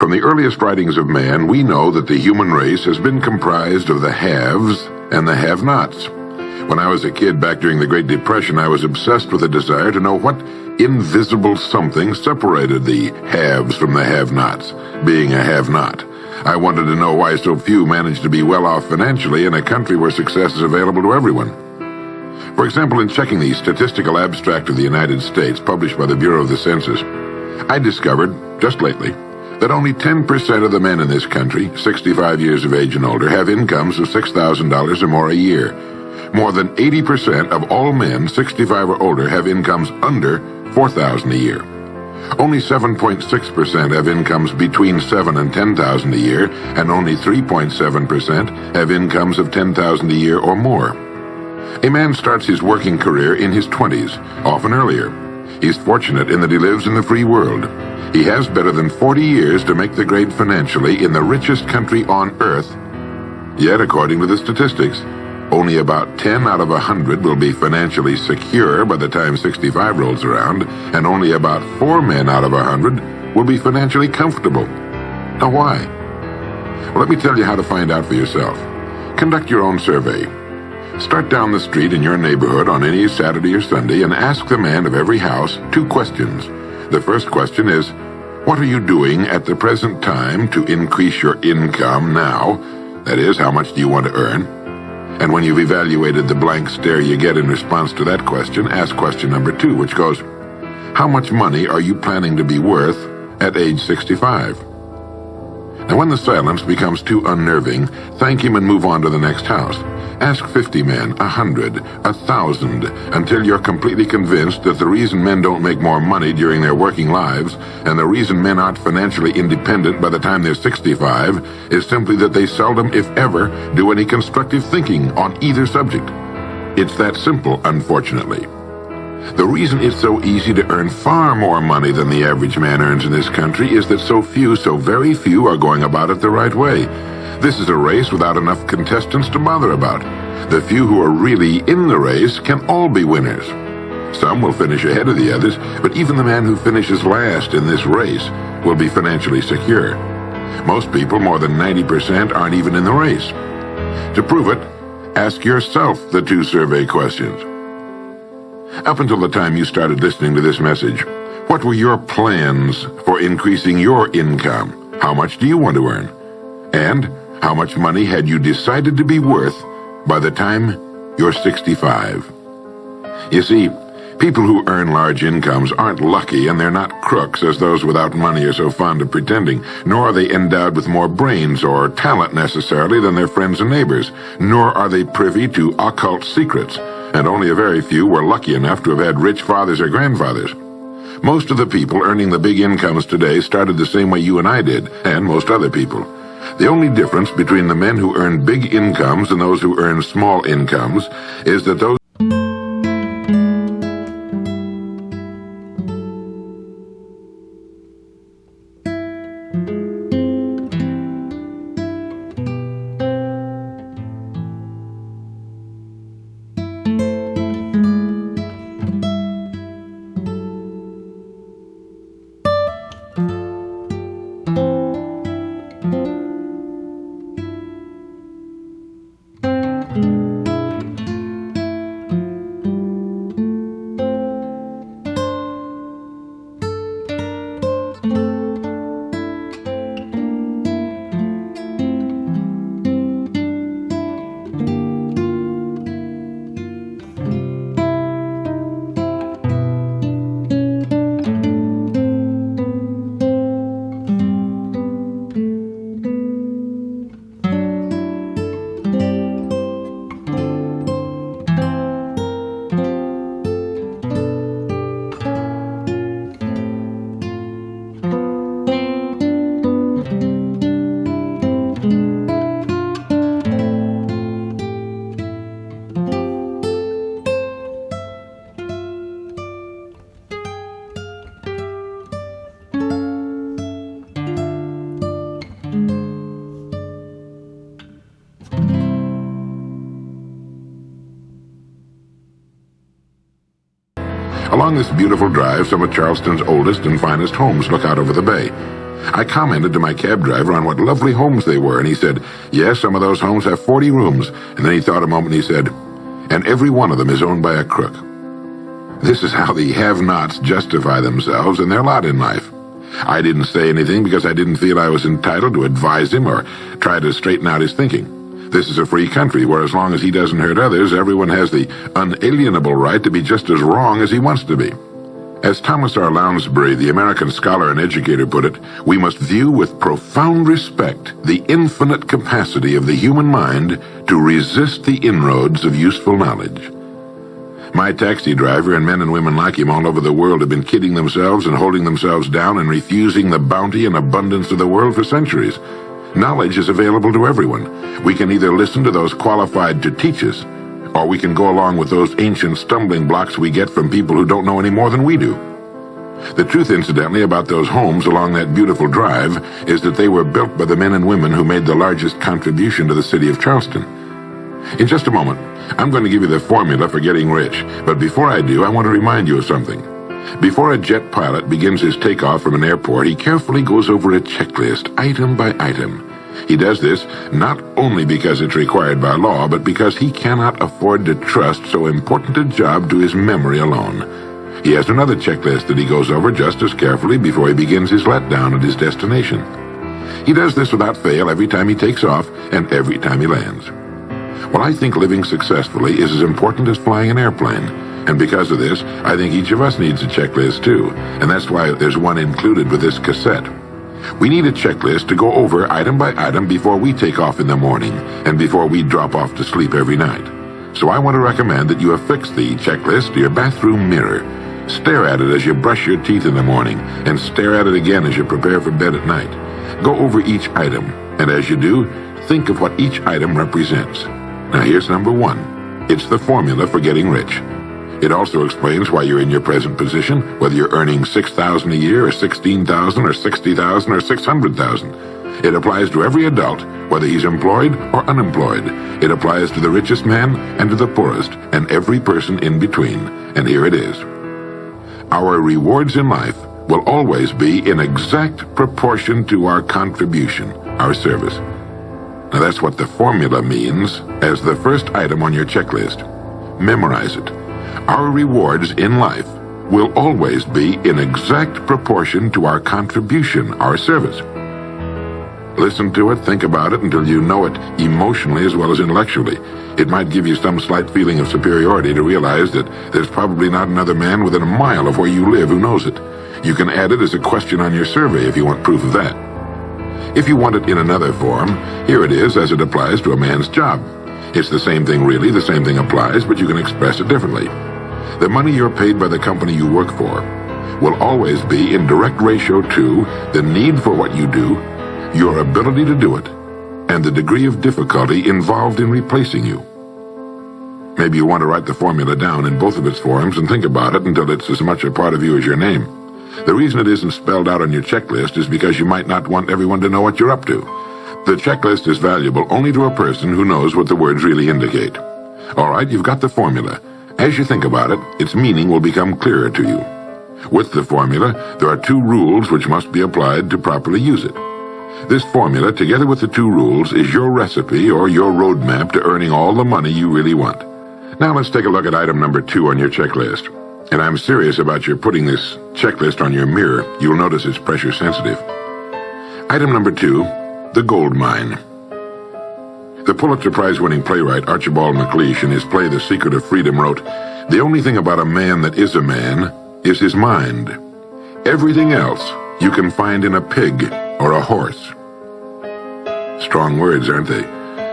From the earliest writings of man, we know that the human race has been comprised of the haves and the have-nots. When I was a kid back during the Great Depression, I was obsessed with a desire to know what invisible something separated the haves from the have-nots, being a have-not. I wanted to know why so few managed to be well off financially in a country where success is available to everyone. For example, in checking the Statistical Abstract of the United States, published by the Bureau of the Census, I discovered, just lately, that only 10% of the men in this country, 65 years of age and older, have incomes of $6,000 or more a year. More than 80% of all men 65 or older have incomes under $4,000 a year. Only 7.6% have incomes between $7,000 and $10,000 a year, and only 3.7% have incomes of $10,000 a year or more. A man starts his working career in his 20s, often earlier. He's fortunate in that he lives in the free world. He has better than 40 years to make the grade financially in the richest country on earth. Yet, according to the statistics, only about 10 out of 100 will be financially secure by the time 65 rolls around, and only about 4 men out of 100 will be financially comfortable. Now, why? Well, let me tell you how to find out for yourself. Conduct your own survey. Start down the street in your neighborhood on any Saturday or Sunday and ask the man of every house 2 questions. The first question is, what are you doing at the present time to increase your income now? That is, how much do you want to earn? And when you've evaluated the blank stare you get in response to that question, ask question number 2, which goes, how much money are you planning to be worth at age 65? Now, when the silence becomes too unnerving, thank him and move on to the next house. Ask 50 men, 100, 1,000, until you're completely convinced that the reason men don't make more money during their working lives, and the reason men aren't financially independent by the time they're 65, is simply that they seldom, if ever, do any constructive thinking on either subject. It's that simple, unfortunately. The reason it's so easy to earn far more money than the average man earns in this country is that so very few are going about it the right way. This is a race without enough contestants to bother about. The few who are really in the race can all be winners. Some will finish ahead of the others, but even the man who finishes last in this race will be financially secure. Most people, more than 90%, aren't even in the race. To prove it, ask yourself the 2 survey questions. Up until the time you started listening to this message, what were your plans for increasing your income? How much do you want to earn? And how much money had you decided to be worth by the time you're 65? You see, people who earn large incomes aren't lucky, and they're not crooks as those without money are so fond of pretending, nor are they endowed with more brains or talent necessarily than their friends and neighbors, nor are they privy to occult secrets, and only a very few were lucky enough to have had rich fathers or grandfathers. Most of the people earning the big incomes today started the same way you and I did, and most other people. The only difference between the men who earn big incomes and those who earn small incomes is that those Along this beautiful drive, some of Charleston's oldest and finest homes look out over the bay. I commented to my cab driver on what lovely homes they were, and he said, yes, some of those homes have 40 rooms. And then he thought a moment and he said, and every one of them is owned by a crook. This is how the have-nots justify themselves and their lot in life. I didn't say anything because I didn't feel I was entitled to advise him or try to straighten out his thinking. This is a free country where as long as he doesn't hurt others, everyone has the unalienable right to be just as wrong as he wants to be. As Thomas R. Lounsbury, the American scholar and educator, put it, we must view with profound respect the infinite capacity of the human mind to resist the inroads of useful knowledge. My taxi driver and men and women like him all over the world have been kidding themselves and holding themselves down and refusing the bounty and abundance of the world for centuries. Knowledge is available to everyone. We can either listen to those qualified to teach us, or we can go along with those ancient stumbling blocks we get from people who don't know any more than we do. The truth, incidentally, about those homes along that beautiful drive is that they were built by the men and women who made the largest contribution to the city of Charleston. In just a moment, I'm going to give you the formula for getting rich, but before I do, I want to remind you of something. Before a jet pilot begins his takeoff from an airport, he carefully goes over a checklist, item by item. He does this not only because it's required by law, but because he cannot afford to trust so important a job to his memory alone. He has another checklist that he goes over just as carefully before he begins his letdown at his destination. He does this without fail every time he takes off and every time he lands. Well, I think living successfully is as important as flying an airplane. And because of this, I think each of us needs a checklist too. And that's why there's one included with this cassette. We need a checklist to go over item by item before we take off in the morning and before we drop off to sleep every night. So I want to recommend that you affix the checklist to your bathroom mirror. Stare at it as you brush your teeth in the morning and stare at it again as you prepare for bed at night. Go over each item, and as you do, think of what each item represents. Now here's number one. It's the formula for getting rich. It also explains why you're in your present position, whether you're earning $6,000 a year or $16,000 or $60,000 or $600,000. It applies to every adult, whether he's employed or unemployed. It applies to the richest man and to the poorest, and every person in between. And here it is. Our rewards in life will always be in exact proportion to our contribution, our service. Now that's what the formula means as the first item on your checklist. Memorize it. Our rewards in life will always be in exact proportion to our contribution, our service. Listen to it, think about it until you know it emotionally as well as intellectually. It might give you some slight feeling of superiority to realize that there's probably not another man within a mile of where you live who knows it. You can add it as a question on your survey if you want proof of that. If you want it in another form, here it is as it applies to a man's job. It's the same thing really, the same thing applies, but you can express it differently. The money you're paid by the company you work for will always be in direct ratio to the need for what you do, your ability to do it, and the degree of difficulty involved in replacing you. Maybe you want to write the formula down in both of its forms and think about it until it's as much a part of you as your name. The reason it isn't spelled out on your checklist is because you might not want everyone to know what you're up to. The checklist is valuable only to a person who knows what the words really indicate. All right, you've got the formula. As you think about it, its meaning will become clearer to you. With the formula, there are two rules which must be applied to properly use it. This formula, together with the two rules, is your recipe or your roadmap to earning all the money you really want. Now let's take a look at item number 2 on your checklist. And I'm serious about your putting this checklist on your mirror. You'll notice it's pressure sensitive. Item number 2, the gold mine. The Pulitzer Prize-winning playwright Archibald MacLeish in his play The Secret of Freedom wrote, "The only thing about a man that is a man is his mind. Everything else you can find in a pig or a horse." Strong words, aren't they?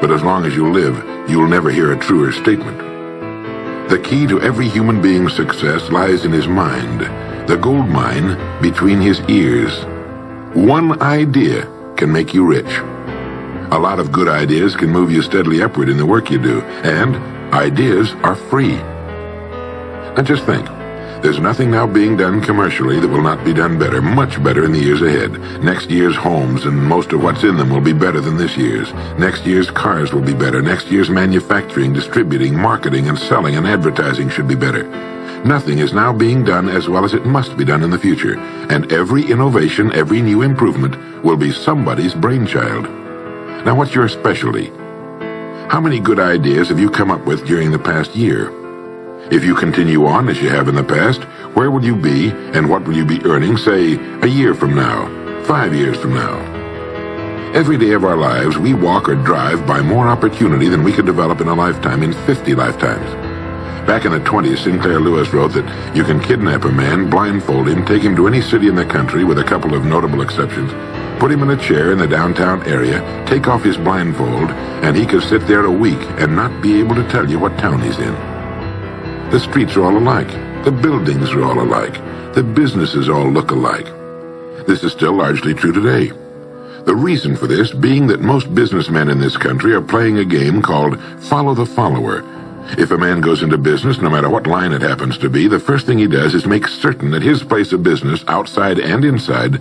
But as long as you live, you'll never hear a truer statement. The key to every human being's success lies in his mind, the gold mine between his ears. One idea can make you rich. A lot of good ideas can move you steadily upward in the work you do, and ideas are free. Now just think, there's nothing now being done commercially that will not be done better, much better in the years ahead. Next year's homes and most of what's in them will be better than this year's. Next year's cars will be better. Next year's manufacturing, distributing, marketing, and selling and advertising should be better. Nothing is now being done as well as it must be done in the future, and every innovation, every new improvement will be somebody's brainchild. Now, what's your specialty? How many good ideas have you come up with during the past year? If you continue on as you have in the past, where will you be and what will you be earning, say, a year from now, 5 years from now? Every day of our lives, we walk or drive by more opportunity than we could develop in a lifetime, in 50 lifetimes. Back in the 20s, Sinclair Lewis wrote that you can kidnap a man, blindfold him, take him to any city in the country with a couple of notable exceptions, put him in a chair in the downtown area, take off his blindfold, and he could sit there a week and not be able to tell you what town he's in. The streets are all alike. The buildings are all alike. The businesses all look alike. This is still largely true today. The reason for this being that most businessmen in this country are playing a game called follow the follower. If a man goes into business, no matter what line it happens to be, the first thing he does is make certain that his place of business, outside and inside,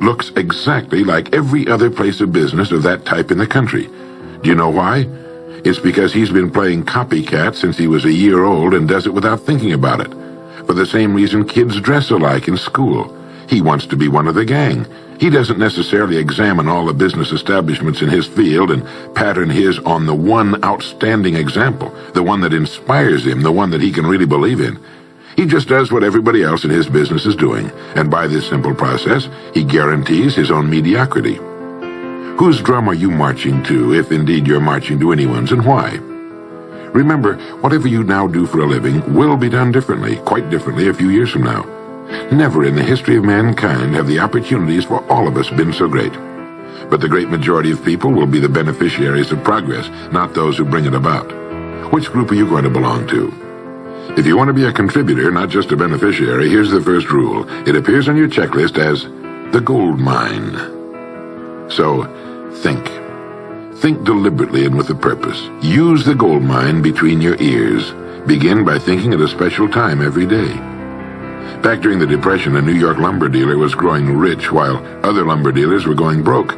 looks exactly like every other place of business of that type in the country. Do you know why? It's because he's been playing copycat since he was a year old and does it without thinking about it. For the same reason kids dress alike in school. He wants to be one of the gang. He doesn't necessarily examine all the business establishments in his field and pattern his on the one outstanding example, the one that inspires him, the one that he can really believe in. He just does what everybody else in his business is doing, and by this simple process, he guarantees his own mediocrity. Whose drum are you marching to, if indeed you're marching to anyone's, and why? Remember, whatever you now do for a living will be done differently, quite differently a few years from now. Never in the history of mankind have the opportunities for all of us been so great. But the great majority of people will be the beneficiaries of progress, not those who bring it about. Which group are you going to belong to? If you want to be a contributor, not just a beneficiary, here's the first rule. It appears on your checklist as the gold mine. So, think. Think deliberately and with a purpose. Use the gold mine between your ears. Begin by thinking at a special time every day. Back during the Depression, a New York lumber dealer was growing rich while other lumber dealers were going broke.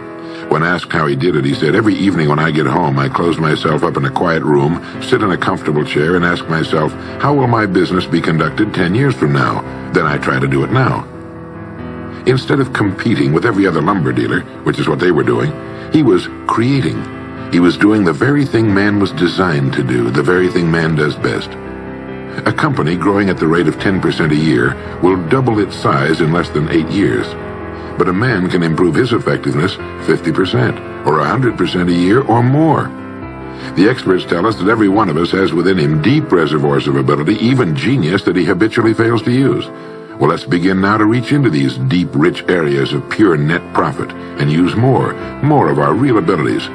When asked how he did it, he said, "Every evening when I get home, I close myself up in a quiet room, sit in a comfortable chair, and ask myself, how will my business be conducted 10 years from now? Then I try to do it now." Instead of competing with every other lumber dealer, which is what they were doing, he was creating. He was doing the very thing man was designed to do, the very thing man does best. A company growing at the rate of 10% a year will double its size in less than 8 years. But a man can improve his effectiveness 50% or 100% a year or more. The experts tell us that every one of us has within him deep reservoirs of ability, even genius, that he habitually fails to use. Well, let's begin now to reach into these deep, rich areas of pure net profit and use more of our real abilities.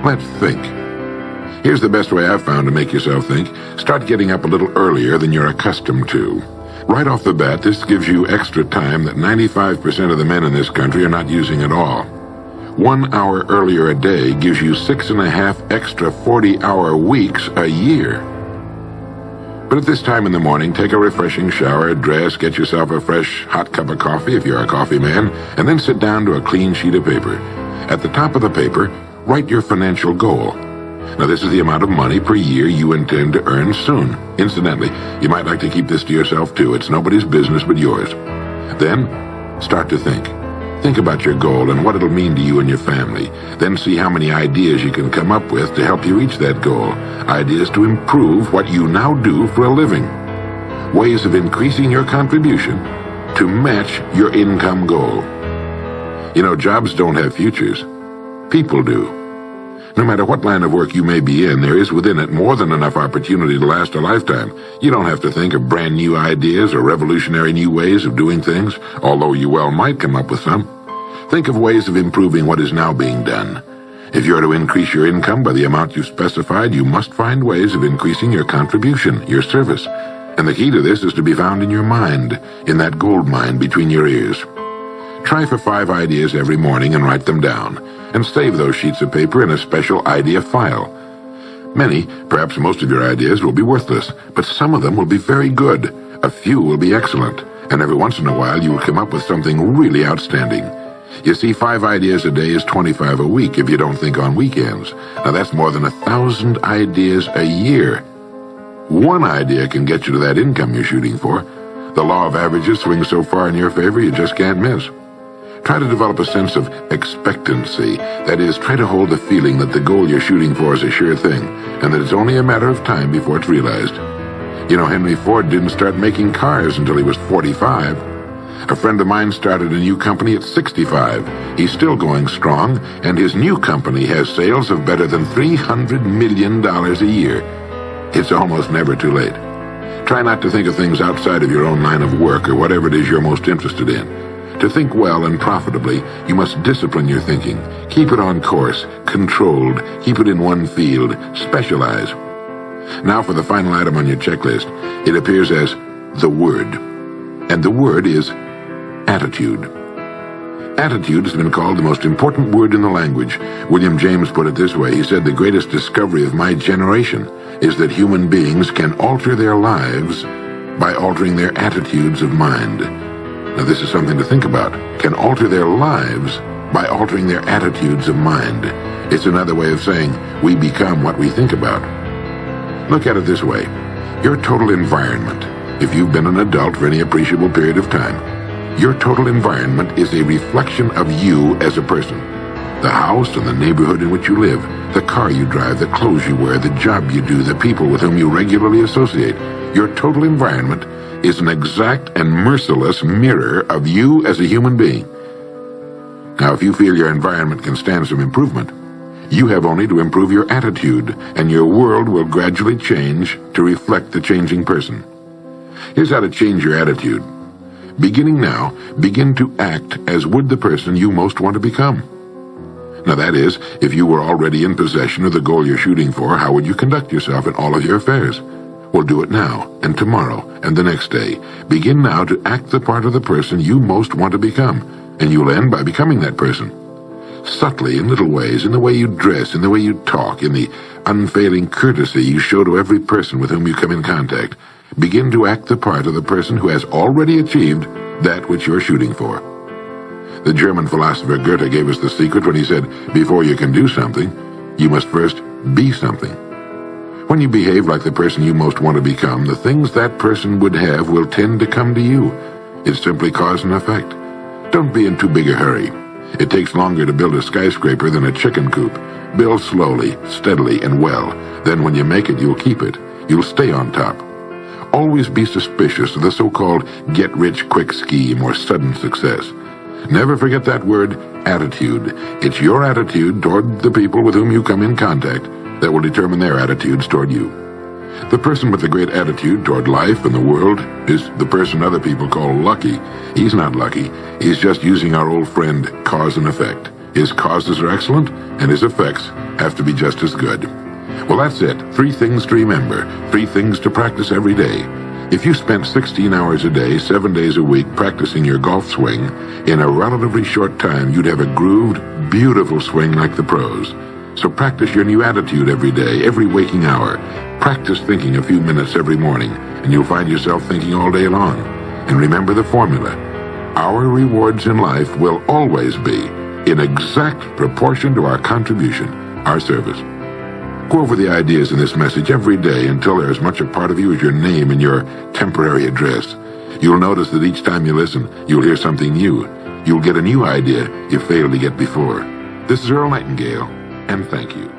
Let's think. Here's the best way I've found to make yourself think. Start getting up a little earlier than you're accustomed to. Right off the bat, this gives you extra time that 95% of the men in this country are not using at all. 1 hour earlier a day gives you 6.5 extra 40-hour weeks a year. But at this time in the morning, take a refreshing shower, dress, get yourself a fresh, hot cup of coffee if you're a coffee man, and then sit down to a clean sheet of paper. At the top of the paper, write your financial goal. Now, this is the amount of money per year you intend to earn soon. Incidentally, you might like to keep this to yourself, too. It's nobody's business but yours. Then, start to think. Think about your goal and what it'll mean to you and your family. Then see how many ideas you can come up with to help you reach that goal. Ideas to improve what you now do for a living. Ways of increasing your contribution to match your income goal. You know, jobs don't have futures. People do. No matter what line of work you may be in, there is within it more than enough opportunity to last a lifetime. You don't have to think of brand new ideas or revolutionary new ways of doing things, although you well might come up with some. Think of ways of improving what is now being done. If you are to increase your income by the amount you've specified, you must find ways of increasing your contribution, your service. And the key to this is to be found in your mind, in that gold mine between your ears. Try for 5 ideas every morning and write them down, and save those sheets of paper in a special idea file. Many, perhaps most of your ideas will be worthless, but some of them will be very good. A few will be excellent, and every once in a while you will come up with something really outstanding. You see, 5 ideas a day is 25 a week if you don't think on weekends. Now that's more than 1,000 ideas a year. One idea can get you to that income you're shooting for. The law of averages swings so far in your favor you just can't miss. Try to develop a sense of expectancy. That is, try to hold the feeling that the goal you're shooting for is a sure thing, and that it's only a matter of time before it's realized. You know, Henry Ford didn't start making cars until he was 45. A friend of mine started a new company at 65. He's still going strong, and his new company has sales of better than $300 million a year. It's almost never too late. Try not to think of things outside of your own line of work or whatever it is you're most interested in. To think well and profitably, you must discipline your thinking. Keep it on course, controlled, keep it in one field, specialize. Now for the final item on your checklist. It appears as the word. And the word is attitude. Attitude has been called the most important word in the language. William James put it this way. He said, "The greatest discovery of my generation is that human beings can alter their lives by altering their attitudes of mind." Now this is something to think about. Can alter their lives by altering their attitudes of mind. It's another way of saying we become what we think about. Look at it this way. Your total environment, if you've been an adult for any appreciable period of time, your total environment is a reflection of you as a person. The house and the neighborhood in which you live, the car you drive, the clothes you wear, the job you do, the people with whom you regularly associate. Your total environment is an exact and merciless mirror of you as a human being. Now, if you feel your environment can stand some improvement, you have only to improve your attitude, and your world will gradually change to reflect the changing person. Here's how to change your attitude. Beginning now, begin to act as would the person you most want to become. Now that is, if you were already in possession of the goal you're shooting for, how would you conduct yourself in all of your affairs? Well, do it now, and tomorrow, and the next day. Begin now to act the part of the person you most want to become, and you'll end by becoming that person. Subtly, in little ways, in the way you dress, in the way you talk, in the unfailing courtesy you show to every person with whom you come in contact, begin to act the part of the person who has already achieved that which you're shooting for. The German philosopher Goethe gave us the secret when he said, before you can do something, you must first be something. When you behave like the person you most want to become, the things that person would have will tend to come to you. It's simply cause and effect. Don't be in too big a hurry. It takes longer to build a skyscraper than a chicken coop. Build slowly, steadily, and well. Then when you make it, you'll keep it. You'll stay on top. Always be suspicious of the so-called get-rich-quick scheme or sudden success. Never forget that word, attitude. It's your attitude toward the people with whom you come in contact that will determine their attitudes toward you. The person with the great attitude toward life and the world is the person other people call lucky. He's not lucky. He's just using our old friend, cause and effect. His causes are excellent, and his effects have to be just as good. Well, that's it. 3 things to remember. 3 things to practice every day. If you spent 16 hours a day, 7 days a week, practicing your golf swing, in a relatively short time, you'd have a grooved, beautiful swing like the pros. So practice your new attitude every day, every waking hour. Practice thinking a few minutes every morning, and you'll find yourself thinking all day long. And remember the formula. Our rewards in life will always be in exact proportion to our contribution, our service. Go over the ideas in this message every day until they're as much a part of you as your name and your temporary address. You'll notice that each time you listen, you'll hear something new. You'll get a new idea you failed to get before. This is Earl Nightingale, and thank you.